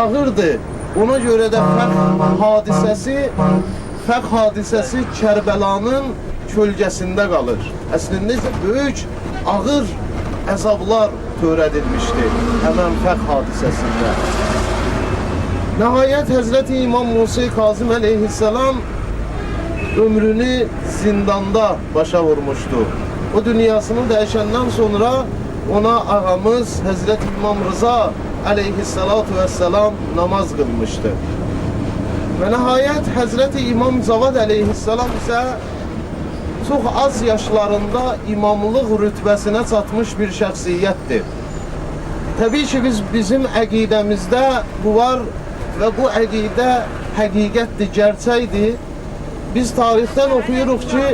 ağırdır. Ona görə də fəq hadisəsi Kərbəlanın kölgəsində qalır. Əslində isə böyük, ağır əzablar törədilmişdir həmən fəq hadisəsində. Nəhayət Həzrəti İmam Musa Kazım əleyhissalam ömrünü zindanda başa vurmuşdu. O dünyasını dəyişəndən sonra ona ağamız Həzrəti İmam Rıza əleyhissalatu vesselam namaz qılmışdı. Və nəhayət Həzrəti İmam Cavad əleyhissalam isə çox az yaşlarında imamlıq rütbəsinə çatmış bir şəxsiyyətdir. Təbii ki, bizim əqidəmizdə bu var və bu əqidə həqiqətdir, gerçəkdir. Biz tarixdən oxuyuruq ki,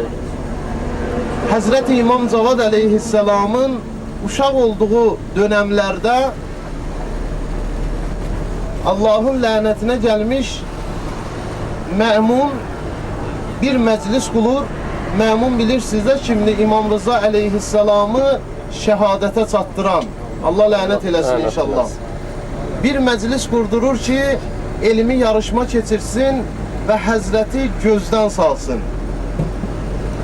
Həzrəti İmam Cavad əleyhissalamın uşaq olduğu dönəmlərdə Allahın lənətinə gəlmiş Məmun bir məclis qulur. Məmun bilirsiniz də kimdir? İmam Rıza əleyhissalamı şəhadətə çatdıran. Allah lənət eləsin inşallah. Bir məclis qurdurur ki, elmi yarışma keçirsin və Həzrəti gözdən salsın.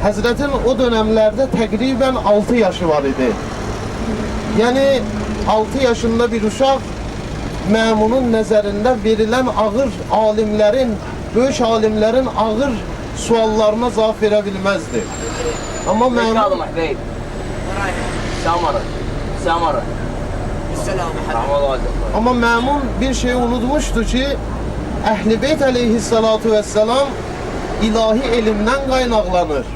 Həzrətin o dönəmlərdə təqribən 6 yaşı var idi. Yəni 6 yaşında bir uşaq Məmunun nəzərində verilən ağır alimlərin, böyük alimlərin ağır suallarına cavab verə bilməzdi. Amma Məmun... Amma Məmun bir şey unutmuşdu ki, Əhl-i Beyt əleyhissalatu vesselam ilahi elmdən qaynaqlanır.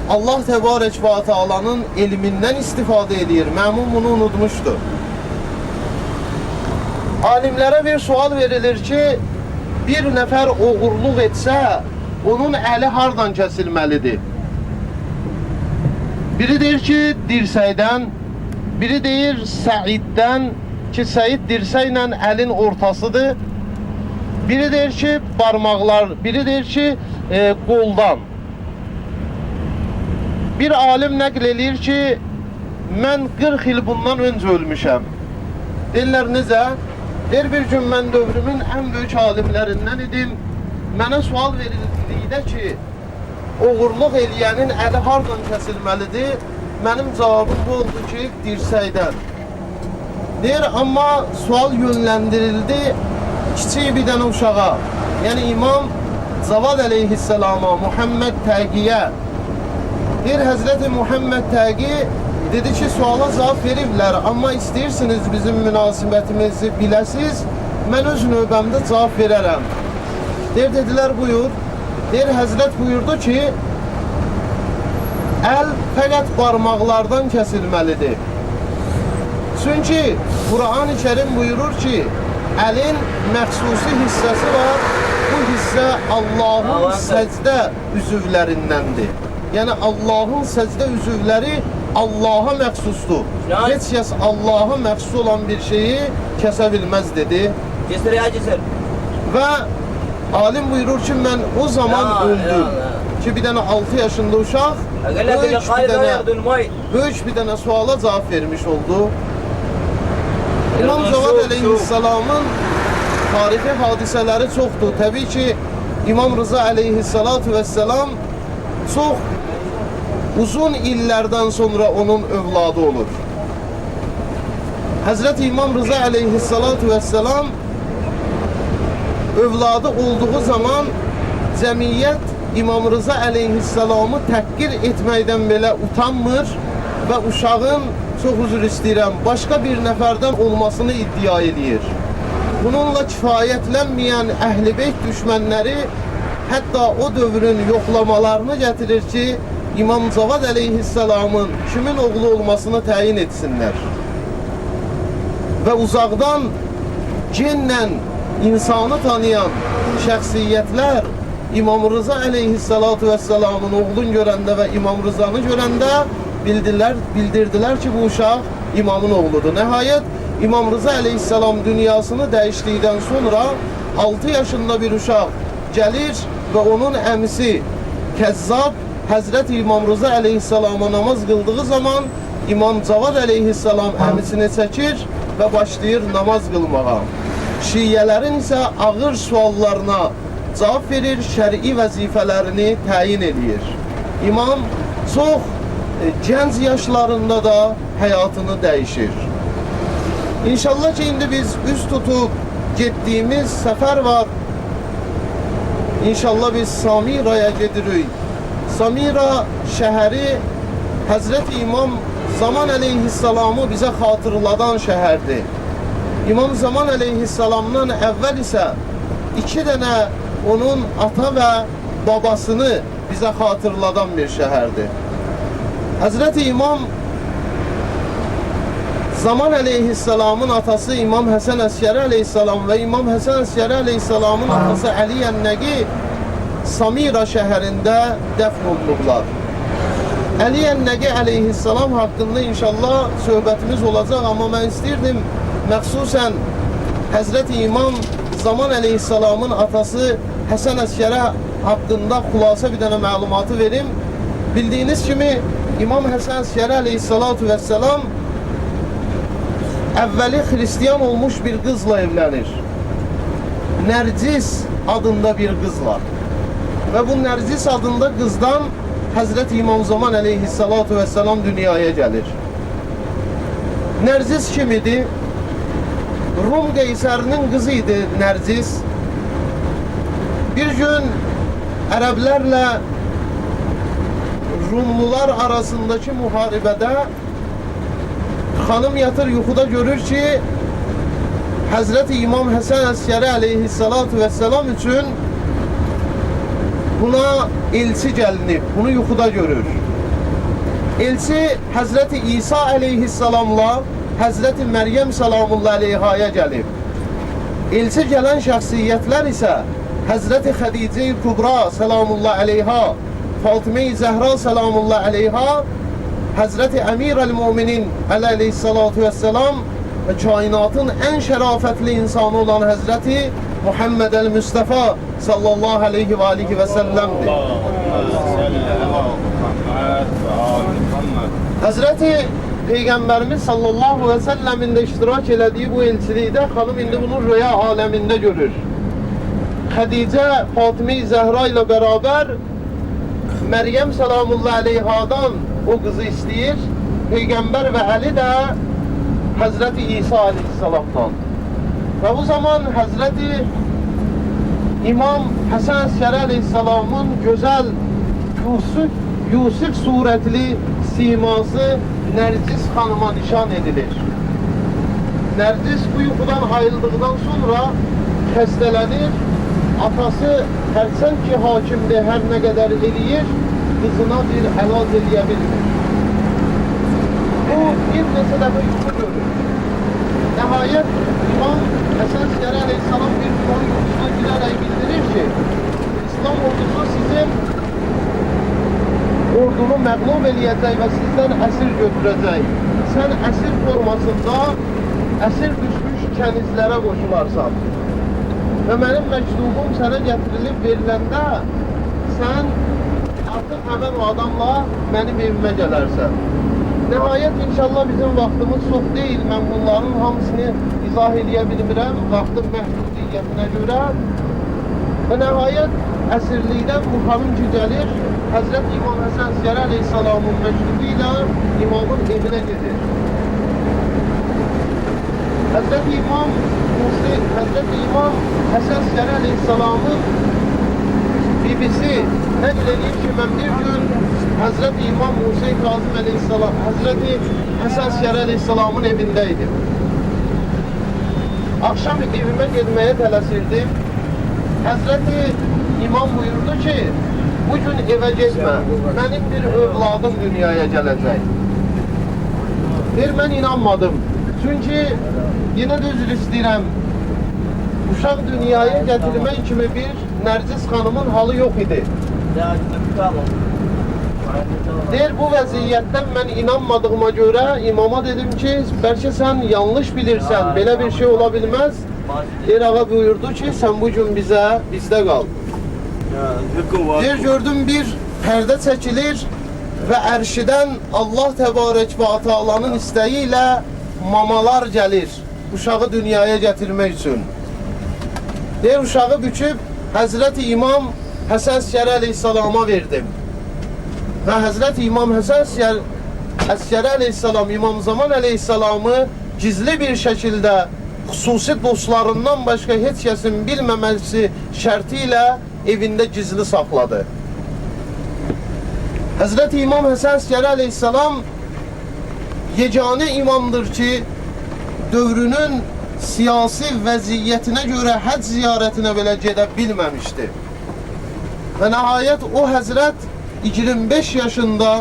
Allah Təbarək və Teala'nın elmindən istifadə edir. Məmun bunu unutmuşdu. Alimlərə bir sual verilir ki, bir nəfər oğurluq etsə, onun əli hardan kəsilməlidir? Biri deyir ki, dirsəkdən, biri deyir Səiddən ki, Səid dirsəklə əlin ortasıdır. Biri deyir ki, barmaqlar, biri deyir ki, qoldan. Bir alim nəql eləyir ki, mən 40 il bundan öncə ölmüşəm. Deyirlər, necə? Deyir, bir gün mən dövrümün ən böyük alimlərindən idim. Mənə sual verildikdə ki, oğurluq eləyənin əli hardan kəsilməlidir? Mənim cavabım bu oldu ki, dirsəkdən. Deyir, amma sual yönləndirildi kiçik bir dənə uşağa. Yəni İmam Cavad əleyhissalama, Muhammed Təqiyə. Deyir, Həzrəti Muhammed Təqi dedi ki, suala cavab veriblər, amma istəyirsiniz bizim münasibətimizi biləsiz, mən öz növbəmdə cavab verərəm. Deyir, dedilər, buyur. Deyir, Həzrət buyurdu ki, əl fəqət barmaqlardan kəsilməlidir. Çünki Quran-ı Kerim buyurur ki, əlin məxsusi hissəsi var, bu hissə Allahın səcdə üzvlərindəndir. Yəni, Allahın səcdə üzvləri Allaha məxsusdur. Heç kəs Allaha məxsus olan bir şeyi kəsə bilməz, dedi. Və alim buyurur ki, mən o zaman öldüm ki, bir dənə 6 yaşında uşaq böyük bir dənə suala cavab vermiş oldu. İmam Cavad əleyhissalamın tarixi hadisələri çoxdur. Təbii ki, İmam Rıza əleyhissalatu vesselam çox uzun illərdən sonra onun övladı olur. Həzrəti İmam Rıza əleyhissalatu vesselam övladı olduğu zaman cəmiyyət İmam Rıza əleyhissalamı təhqir etməkdən belə utanmır və uşağın, çox üzr istəyirəm, başqa bir nəfərdən olmasını iddia edir. Bununla kifayətlənməyən Əhl-i Beyt düşmənləri hətta o dövrün yoxlamalarını gətirir ki, İmam Cavad əleyhissalamın kimin oğlu olmasını təyin etsinlər. Və uzaqdan cinlə insanı tanıyan şəxsiyyətlər İmam Rıza əleyhissalatu vesselamın oğlunu görəndə və İmam Rızanı görəndə bildirdilər ki, bu uşaq imamın oğludur. Nəhayət İmam Rıza əleyhissalam dünyasını dəyişdikdən sonra 6 yaşında bir uşaq gəlir və onun əmisi Kəzzab Həzrəti İmam Rıza əleyhissalama namaz qıldığı zaman İmam Cavad əleyhissalam əmisini çəkir və başlayır namaz qılmağa. Şiiyələrin isə ağır suallarına cavab verir, şərii vəzifələrini təyin edir. İmam çox gənc yaşlarında da həyatını dəyişir. İnşallah ki, indi biz üst tutub getdiyimiz səfər var. İnşallah biz Samira'ya gedirik. Samira şəhəri Həzrəti İmam Zaman əleyhissalamı bizə xatırladan şəhərdir. İmam Zaman əleyhissalamdan əvvəl isə 2 dənə onun ata və babasını bizə xatırladan bir şəhərdir. Həzrəti İmam Zaman əleyhissalamın atası İmam Həsən Əskəri əleyhissalam və İmam Həsən Əskəri əleyhissalamın atası Əli Ənnəqi Samira şəhərində dəfn olunurlar. Əli Ənnəqi əleyhissalam haqqında inşallah söhbətimiz olacaq, amma mən istəyirdim məxsusən Həzrəti İmam Zaman əleyhissalamın atası Həsən Əskəri haqqında xülasə bir dənə məlumatı verim. Bildiyiniz kimi İmam Həsən Əskəri əleyhissalatu vəssalam əvvəli xristiyan olmuş bir qızla evlənir. Nərcis adında bir qız var. Və bu Nərcis adında qızdan Həzrəti İmam Zaman əleyhissalatu vəssalam dünyaya gəlir. Nərcis kim idi? Rum qeysərinin qızı idi Nərcis. Bir gün ərəblərlə Rumlular arasındakı müharibədə xanım yatır yuxuda görür ki, Həzrəti İmam Həsən Əskəri əleyhissalatu vəssalam üçün buna elçi gəlinib, bunu yuxuda görür. Elçi Həzrəti İsa əleyhissalamla Həzrəti Məryəm salamullah əleyhaya gəlib. Elçi gələn şəxsiyyətlər isə Həzrəti Xədicə-i Kubra salamullah əleyha, Fatimə-i Zəhra salamullah əleyha, Həzrəti Əmir-əl-Müminin əleyhissalatu vəssalam və kainatın ən şərafətli insanı olan Həzrəti Muhammed el-Mustafa sallallahu aleyhi və alihi və səlləmdir. Həzrəti Peyğəmbərimiz sallallahu və səlləmin də iştirak elədiyi bu elçilikdə xanım indi bunu rüya aləmində görür. Xədicə Fatimə-i Zəhra ilə bərabər Məryəm salamullah əleyhadan o qızı istəyir. Peyğəmbər və Əli də Həzrəti İsa aleyhissalamdan. Və bu zaman Həzrəti İmam Həsən Əskəri aleyhissalamın gözəl Yusuf surətli siması Nərcis xanıma nişan edilir. Nərcis bu yuxudan ayıldıqdan sonra xəstələnir. Atası hərçənd ki hakimdir, hər nə qədər eləyir, qızına bir əlac eləyə bilmir. Bu bir neçə dəfə yuxu görür. Nəhayət İmam Həsən Əskəri əleyhissalam bir onun yuxusuna girərək bildirir ki, İslam ordusu sizin ordunu məqlub eləyəcək və sizdən əsir götürəcək. Sən əsir formasında əsir düşmüş kənizlərə qoşularsan. Və mənim məktubum sənə gətirilib veriləndə sən artıq həmən o adamla mənim evimə gələrsən. Nəhayət inşallah bizim vaxtımız çox deyil. Mən bunların hamısını izah edə bilmirəm vaxtın məhdudiyyətinə görə. Və nəhayət əsirlikdən bu xanım ki gəlir, Həzrəti İmam Həsən Əskəri əleyhissalamın məktubu ilə imamın evinə gedir. Həzrəti İmam Həsən Əskəri əleyhissalamın bibisi nəql edir ki, mən bir gün Həzrəti İmam Musa Kazım əleyhissalam, Həzrəti Həsən Əskəri əleyhissalamın evində idim. Akşam evime gitmeye tələsirdim. Həzrəti İmam buyurdu ki, bugün eve gitmə, mənim bir övladım dünyaya gələcək. Mən inanmadım. Çünkü yine de üzr istəyirəm. Uşaq dünyaya gətirmək kimi bir Nərcis xanımın halı yok idi. Deyir, bu vəziyyətdən mən inanmadığıma görə imama dedim ki, bəlkə sən yanlış bilirsən, belə bir şey ola bilməz. Deyir, ağa buyurdu ki, sən bugün bizdə qal. Deyir, gördüm bir pərdə çəkilir və ərşidən Allah təbarək və Teala'nın istəyi ilə mamalar gəlir uşağı dünyaya gətirmək üçün. Deyir, uşağı büküb Həzrəti İmam Həsən Əskəri əleyhissalama verdim. Və Həzrəti İmam Həsən Əskəri əleyhissalam, İmam Zaman əleyhissalamı gizli bir şəkildə xüsusi dostlarından başqa heç kəsin bilməməsi şərti ilə evində gizli saxladı. Həzrəti İmam Həsən Əskəri əleyhissalam yeganə imamdır ki, dövrünün siyasi vəziyyətinə görə həcc ziyarətinə belə gedə bilməmişdi. Və nəhayət o həzrət 25 yaşında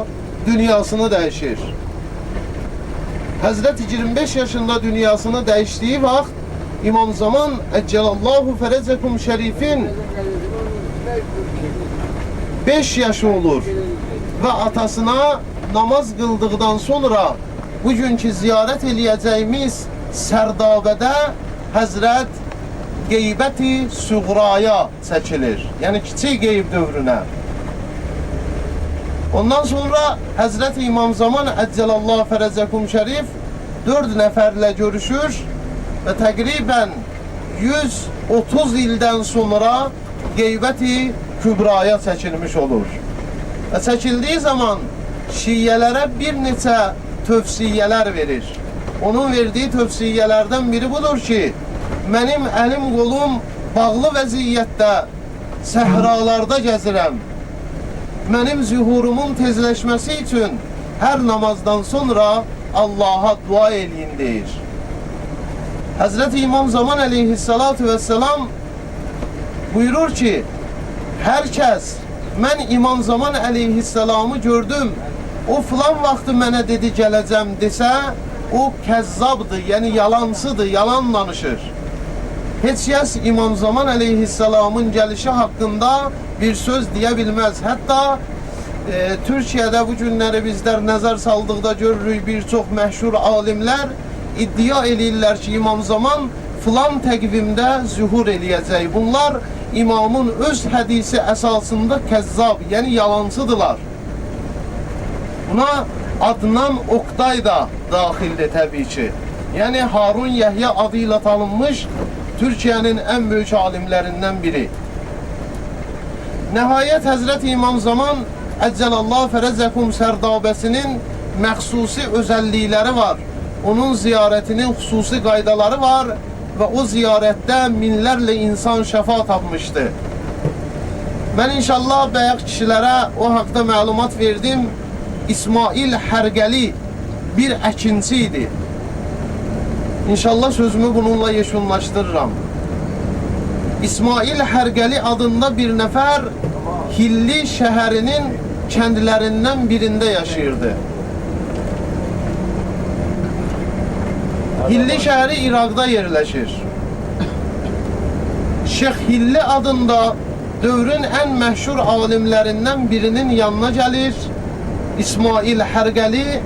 dünyasını dəyişir. Həzrət 25 yaşında dünyasını dəyişdiyi vaxt İmam Zaman Əccəlallahu Fərəcəkum Şərifin 5 yaşı olur və atasına namaz qıldıqdan sonra bugünkü ziyarət eləyəcəyimiz Sərdabədə Həzrət qeybəti suğraya çəkilir. Yəni kiçik qeyb dövrünə. Ondan sonra Həzrət İmam Zaman Əccəlallahu Fərəcəkum Şərif 4 nəfərlə görüşür və təqribən 130 ildən sonra qeybəti kübraya çəkilmiş olur. Və çəkildiyi zaman şiyyələrə bir neçə tövsiyələr verir. Onun verdiyi tövsiyələrdən biri budur ki, mənim əlim qolum bağlı vəziyyətdə səhralarda gəzirəm. Mənim zühurumun tezləşməsi üçün hər namazdan sonra Allaha dua eləyin deyir. Həzrəti İmam Zaman əleyhissalatu vesselam buyurur ki, hər kəs mən İmam Zaman əleyhissalamı gördüm, o filan vaxtı mənə dedi gələcəm desə, o kəzzabdır, yəni yalancıdır, yalan danışır. Heç kəs İmam Zaman əleyhissalamın gəlişi haqqında bir söz deyə bilməz. Hətta Türkiyədə bu günləri bizlər nəzər saldıqda görürük, bir çox məşhur alimlər iddia eləyirlər ki, İmam Zaman filan təqvimdə zühur eləyəcək. Bunlar imamın öz hədisi əsasında kəzzab, yəni yalancıdırlar. Buna Adnan Oktay da daxildir təbii ki. Yəni Harun Yəhya adı ilə tanınmış Türkiyənin ən böyük alimlərindən biri. Nəhayət Həzrəti İmam Zaman Əccəlallahu Fərəcəkum Sərdabəsinin məxsusi özəllikləri var. Onun ziyarətinin xüsusi qaydaları var və o ziyarətdə minlərlə insan şəfa tapmışdı. Mən inşallah bəyək kişilərə o haqda məlumat verdim. İsmail Hərqəli bir əkinçi idi. İnşallah sözümü bununla yekunlaşdırıram. İsmail Hərqəli adında bir nəfər Hilli şəhərinin kəndlərindən birində yaşayırdı. Hilli şəhəri İraqda yerləşir. Şeyx Hilli adında dövrün ən məşhur alimlərindən birinin yanına gəlir. İsmail Hərqəli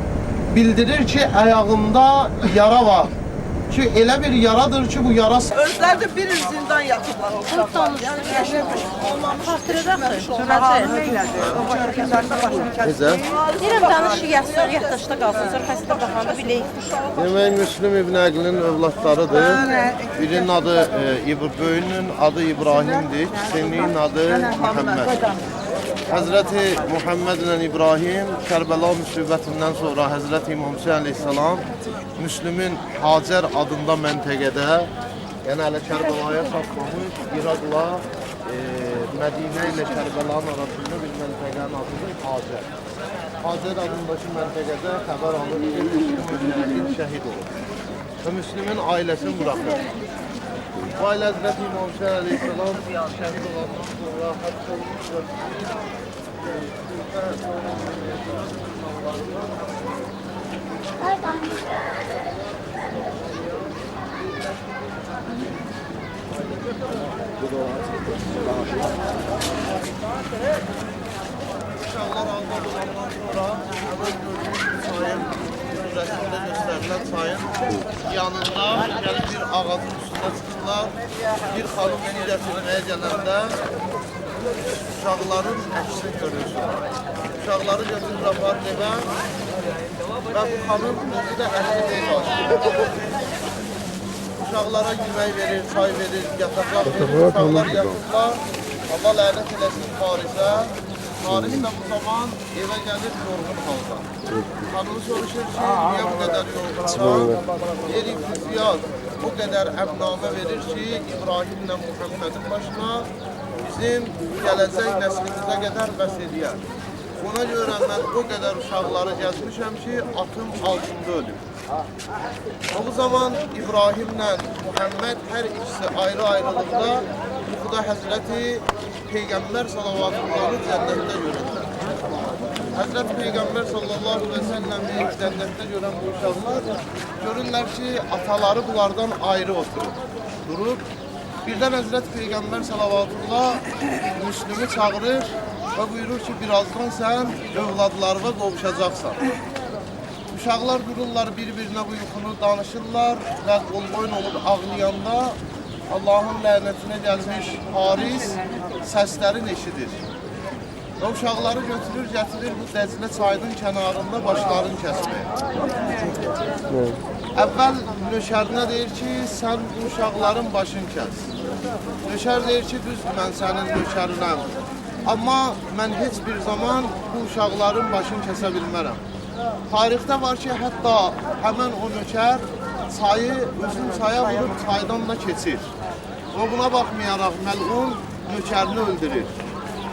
bildirir ki, ayağında yara var. Ki, elə bir yaradır ki, bu yara... Özləri də bir il zindan yatıblar o uşaqlar. Necə? Deyirəm, danışı yatsın, yaddaşda qalsın, sonra xəstə baxanda biləyik. Demək, Müslüm İbn Əqilin övladlarıdır. Birinin adı, böyünün adı İbrahimdir, kiçiyinin adı Muhammed. Həzrəti Muhammed ilə İbrahim Kərbəla müsibətindən sonra Həzrəti İmam Hüseyin əleyhissalam Müslümin Hacər adında məntəqədə, yəni hələ Kərbəlaya çatmamış, İraqla Mədinə ilə Kərbəlanın arasında bir məntəqənin adıdır Hacər. Hacər adındakı məntəqədə xəbər alır ki, Müslümin şəhid olur və Müslümin ailəsini buraxır. Bu ailə Həzrəti İmam Hüseyin əleyhissalam şəhid olandan sonra həbs olmuş və İnşallah Allah olandan sonra əvvəl gördüyünüz çayın, resimdə göstərilən çayın yanında gəlib bir ağacın üstünə çıxırlar. Bir xanım su gətirməyə gələndə uşaqların əksini görürsün. Uşaqları götürür aparır evə və bu xanım özü də əlini deyil açır. uşaqlara yemək verir, çay verir, yatacaq verir, uşaqlar yatırlar. Allah lənət eləsin Parisə. Paris də bu zaman evə gəlir yorğun halda. Xanımı soruşur ki, niyə bu qədər yorğunsan? Deyir ki, Ziyad o qədər əmnamə verir ki, İbrahimlə Muhammedin başına bizim gələcək nəslimizə qədər bəs edər. Ona görə mən o qədər uşaqları gəzmişəm ki, atım altında ölür. O zaman İbrahimlə Muhammed hər ikisi ayrı-ayrılıqda yuxuda Həzrəti Peyğəmbər sallallahu cənnətdə görürlər. Həzrəti Peyğəmbər sallallahu aleyhi ve selləmi cənnətdə görən bu uşaqlar görürlər ki, ataları bunlardan ayrı durub. Birdən Həzrəti Peyğəmbər sallallahu Müslümü çağırır və buyurur ki, birazdan sən övladlarına qovuşacaqsan. Uşaqlar dururlar, bir-birinə bu yuxunu danışırlar və qol-boyun olub ağlayanda Allahın lənətinə gəlmiş Paris səslərin eşidir. Və uşaqları götürür, gətirir bu Dəclə çayının kənarında başlarını kəsməyə. Əvvəl nöşərinə deyir ki, sən bu uşaqların başını kəs. Nöşər deyir ki, düzdür, mən sənin nöşərinəm. Amma mən heç bir zaman bu uşaqların başını kəsə bilmərəm. Tarixdə var ki, hətta həmən o nökər çayı özün çaya vurub çaydan da keçir. Amma buna baxmayaraq məlun nökərini öldürür.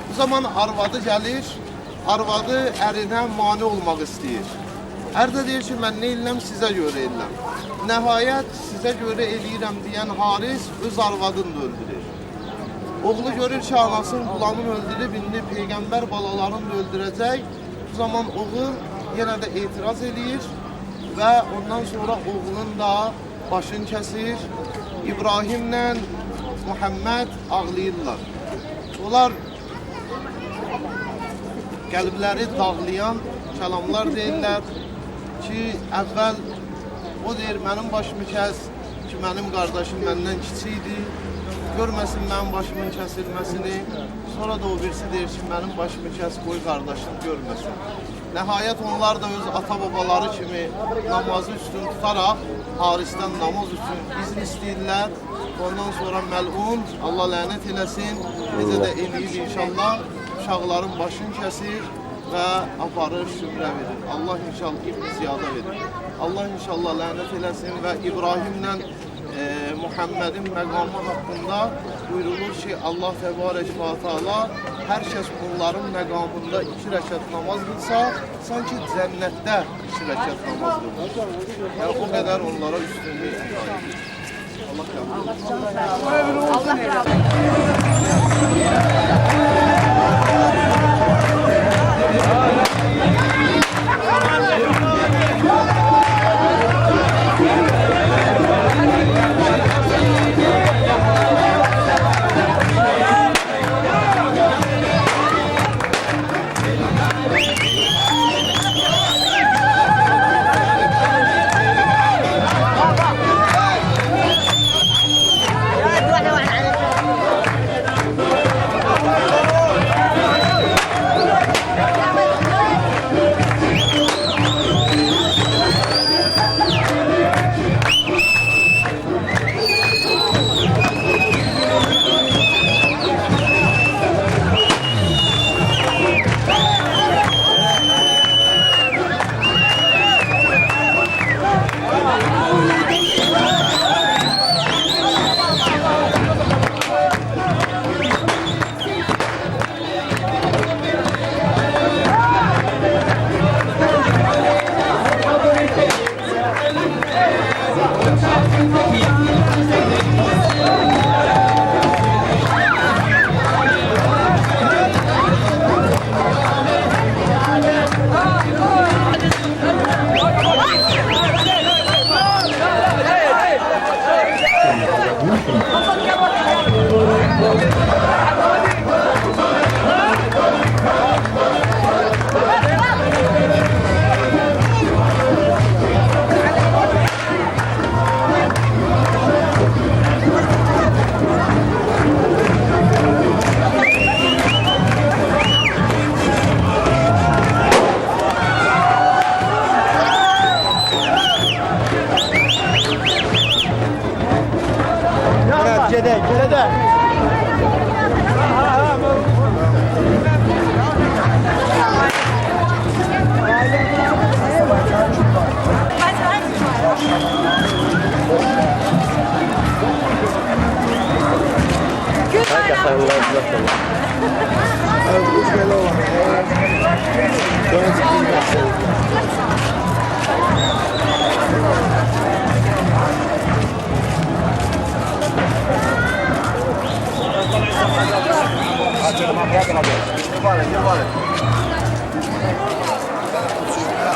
Bu zaman arvadı gəlir, arvadı ərinə mane olmaq istəyir. Ər də deyir ki, mən nə eləm, sizə görə eləm. Nəhayət, sizə görə eləyirəm deyən Haris öz arvadını da öldürür. Oğlu görür ki, anasının qulamını öldürüb, indi Peyğəmbər balalarını da öldürəcək. Bu zaman oğul yenə də etiraz eləyir və ondan sonra oğlunun da başını kəsir. İbrahimlə Muhammed ağlayırlar. Onlar qəlbləri dağlayan kəlamlar deyirlər ki, əvvəl o deyir, mənim başımı kəs ki, mənim qardaşım məndən kiçikdir, görməsin mənim başımın kəsilməsini. Sonra da o birisi deyir ki, mənim başımı kəs, qoy qardaşım görməsin. Nəhayət onlar da öz ata-babaları kimi namazı üstün tutaraq Harisdən namaz üçün izin istəyirlər. Ondan sonra məlun, Allah lənət eləsin, necə də eləyir inşallah, uşaqların başını kəsir və aparır, şümrə verir. Allah inşallah ibn ziyada verir. Allah inşallah lənət eləsin və İbrahimlə Muhammedin məqamı haqqında buyurulur ki, Allah təbarək və teala hər kəs onların məqamında 2 rəkat namaz qılsa, sanki cənnətdə 2 rəkat namaz qılır. Yəni, o qədər onlara üstünlük edir. Allah qəbul etsin. Allah qəbul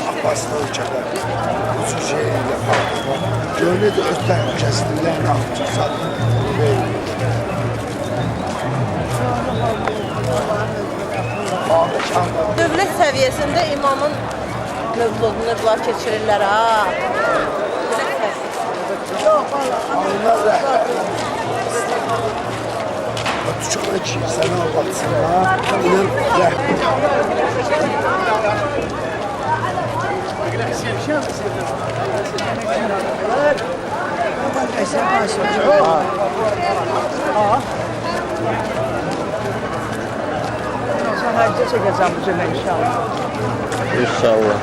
Abbas'ta uçaklar. Bu şeyi yapar. Gönlü de ötten kestiler. Dövlət səviyyəsində imamın mövludunu bunlar keçirirlər ha. Uçaklar ki sana baksınlar. İnan Hacca çekeceğim bu sene inşallah. İnşallah.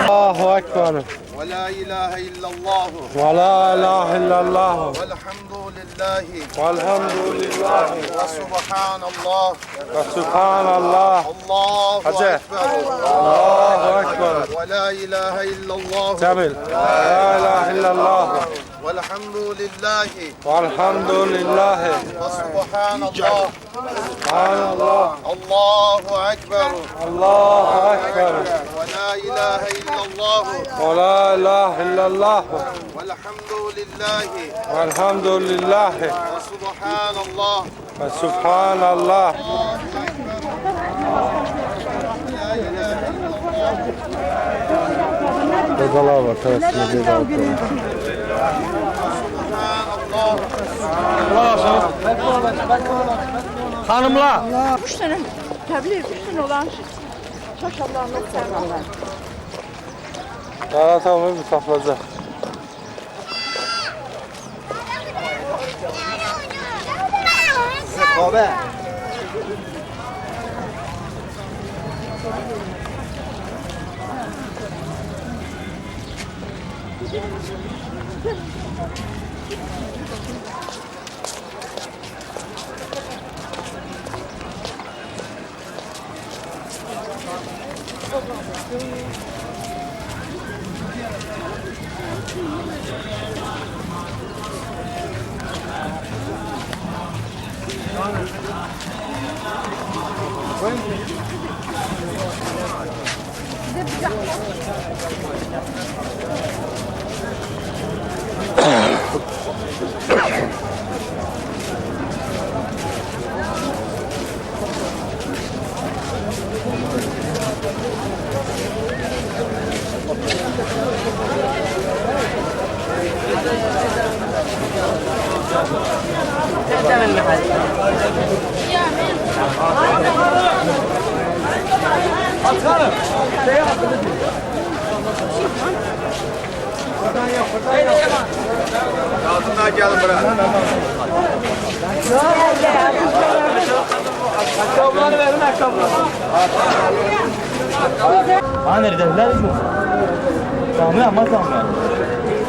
الله أكبر ولا إله إلا الله ولا إله إلا الله والحمد لله والحمد لله وسبحان الله وسبحان الله الله Hacı. أكبر الله أكبر ولا إله إلا الله جميل لا إله إلا الله والحمد لله والحمد لله وسبحان الله سبحان الله الله أكبر الله أكبر ولا إله إلا الله ولا إله إلا الله والحمد لله والحمد لله وسبحان الله وسبحان الله Cezalar var, tersine cezalar var. Hanımlar. 3 tane tebliğ, 3 tane olan maşallah çok sevmem. Kara tavuğu bir toplayacak. Kahve. Altından gelin buraya. Ayakkabıları verin ayakkabıları. Bana neredeler mi? Tamam ama tamam.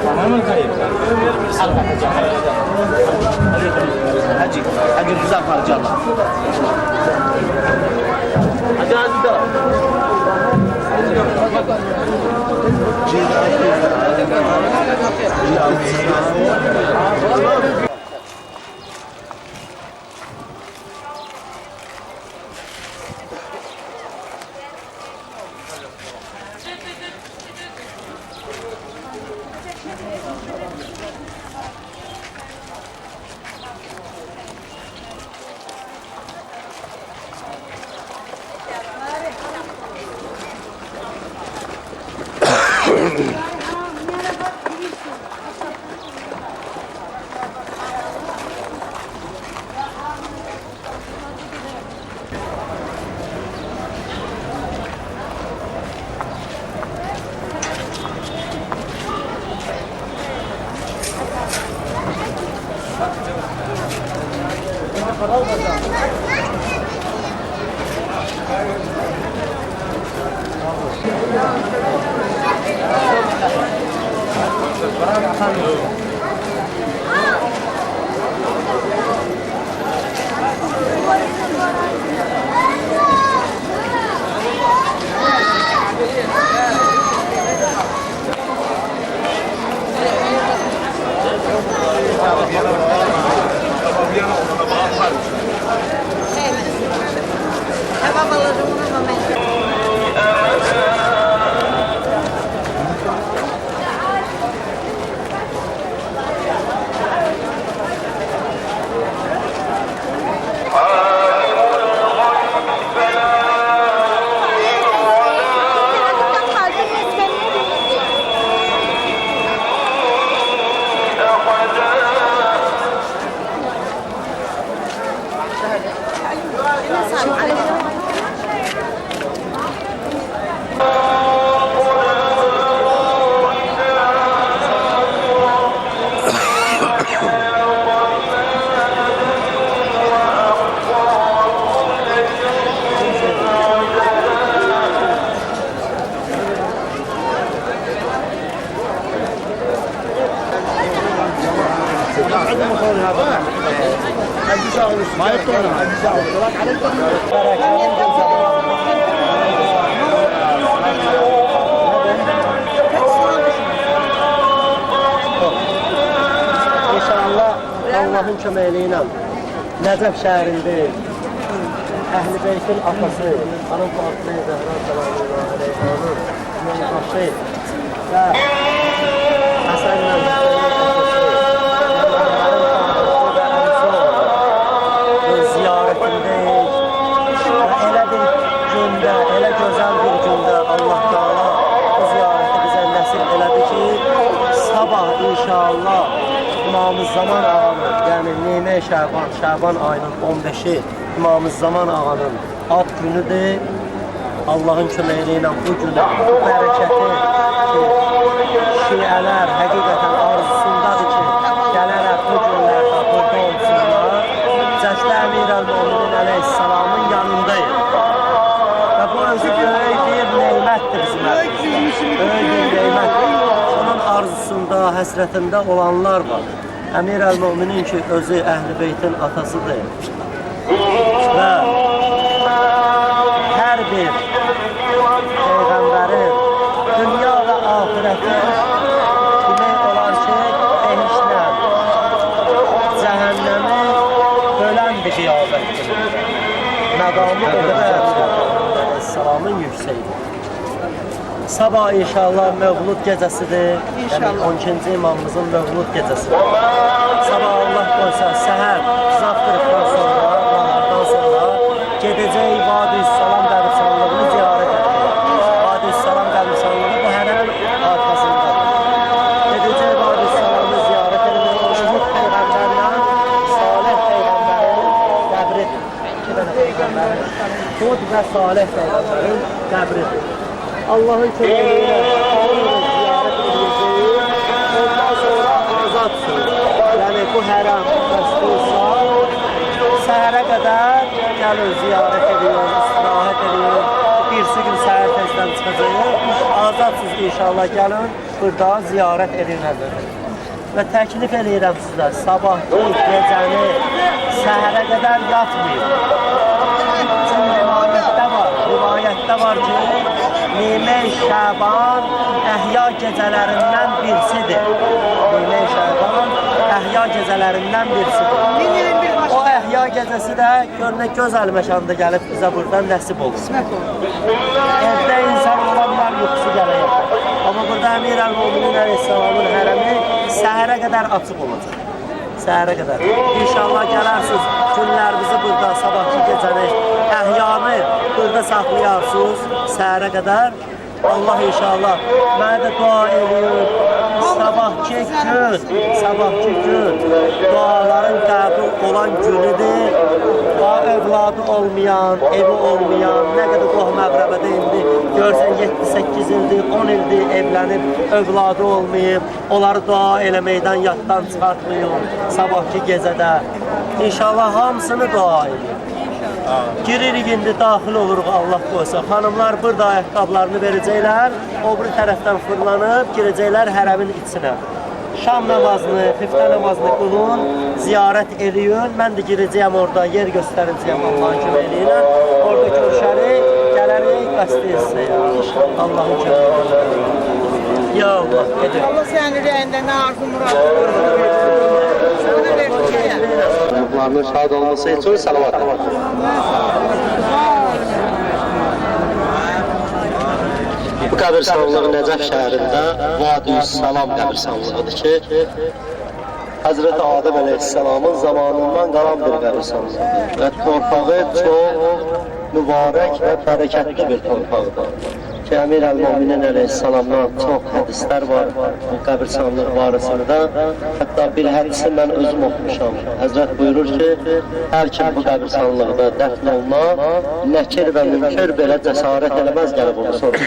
Tamam mı kayıp? Al bakacağım. Hacı, hacı güzel parça Allah. Hadi hadi da. İnşallah Allah'ın köməkliyi Nəcəf şəhərindəyik. Əhl-i Beytin atası, Hanım Fatıma Zəhra sallallahu aleyhi ve sellem başı və Həsən ziyarətindəyik. Və elə bir gündə, elə gözəl bir gündə Allah Teala bu ziyarəti bizə nəsib elədi ki, sabah inşallah İmam-ı-Zaman ağanın, yəni Neyme-i Şaban ayının 15-i İmam-ı-Zaman ağanın ad günüdür. Allah'ın köməkliyi ilə bu günü, bu bərəkəti ki, şiələr həqiqətən arzusundadır ki, gələrək bu günlərdə burada olsunlar. Cəşdə Əmir-əl-Müminin əleyhissalamın yanındayım. Və bu özü böyük bir neymətdir bizim əlimizdə. Böyük bir neymətdir. Onun arzusunda, həsrətində olanlar var. Əmir-əl-Müminin ki, özü Əhl-i Beytin atasıdır. Və hər bir Peyğəmbərin dünya və ahirəti demək olar ki, behişlə cəhənnəmi bölən bir qiyabətdir. Məqamı o qədər Aleyhisselamın yüksəkdir. Sabah inşallah Mevlud gecəsidir. Yəni 12-ci imamımızın Mevlud gecəsidir. Sabah Allah qoysa səhər zavtırıqdan sonra, nahardan sonra gedəcək Vadi-i-Salam qəbirstanlığını ziyarət edəcək. Vadi-i-Salam qəbirstanlığı bu hərənin arxasındadır. Gedəcək Vadi-i-Salamı ziyarət edəcək. Şəhid Peyğəmbərlə Salih Peyğəmbərin qəbridir. İki dənə Peyğəmbərin Hud və Salih Peyğəmbərin qəbridir. Allah'ın köməkliyi ilə ziyarət edəcəyik. Ondan sonra azadsın. Yəni bu hərəm məstulsa səhərə qədər gəlin ziyarət ediyor, istirahət ediyor. Birisi gün səhər tezdən çıxacaq. Azadsınız inşallah gəlin burada ziyarət edin həzrət. Və təklif edirəm sizə sabahki gecəni səhərə qədər yatmayın. Çünki rivayətdə var ki, Neyme-i Şaban əhya gecələrindən birisidir. Neyme-i Şaban əhya gecələrindən birisidir. O əhya gecəsi də görünə gözəl məşanda gəlib bizə buradan nəsib olur. Evdə insan olanlar yuxusu gələyək. Amma burada Əmir-əl-Müminin əleyhissalamın hərəmi səhərə qədər açıq olacaq. Səhərə qədər. İnşallah gələrsiniz, günlərimizi burada, sabahki gecəni, əhyanı burada saxlayarsınız səhərə qədər. Allah inşallah mənə də dua edir. Sabahki gün duaların qəbul olan günüdür. Övladı olmayan, evi olmayan, nə qədər qohum əqrəbədə indi görsən 7-8 ildir, 10 ildir evlənib, övladı olmayıb, onları dua eləməkdən yaddan çıxartmayın sabahki gecədə. İnşallah hamısını dua edir. Giririk indi, daxil oluruq Allah qoysa. Xanımlar burada ayaqqablarını verəcəklər, o bir tərəfdən fırlanıb girəcəklər hərəmin içinə. Şam namazını, xiftə namazını qılın, ziyarət eləyin. Mən də girəcəyəm orada, yer göstərəcəyəm Allahın köməyi ilə. Orada görüşərik, gələrik, qəsdiyə sizəyə. Allahın köməyi ilə. Ya Allah, edir. Allah sənin ürəyində nə arzu muradı sənə versin. Ruhlarının şad olması için salavat. Bu qəbirstanlıq Nəcəf şəhərində Vadi-üs Salam qəbirstanlığıdır ki, Həzrəti Adəm əleyhissalamın zamanından qalan bir qəbirstanlığıdır və torpağı çox mübarək və bərəkətli bir torpaqdır. Ki, Əmir Əl-Müminin əleyhissalamdan çox hədislər var bu qəbirstanlıq barəsində. Hətta bir hədisi mən özüm oxumuşam. Həzrət buyurur ki, hər kim bu qəbirstanlıqda dəfn oluna, nəkir və münkər belə cəsarət eləməz gəlib onu sorur.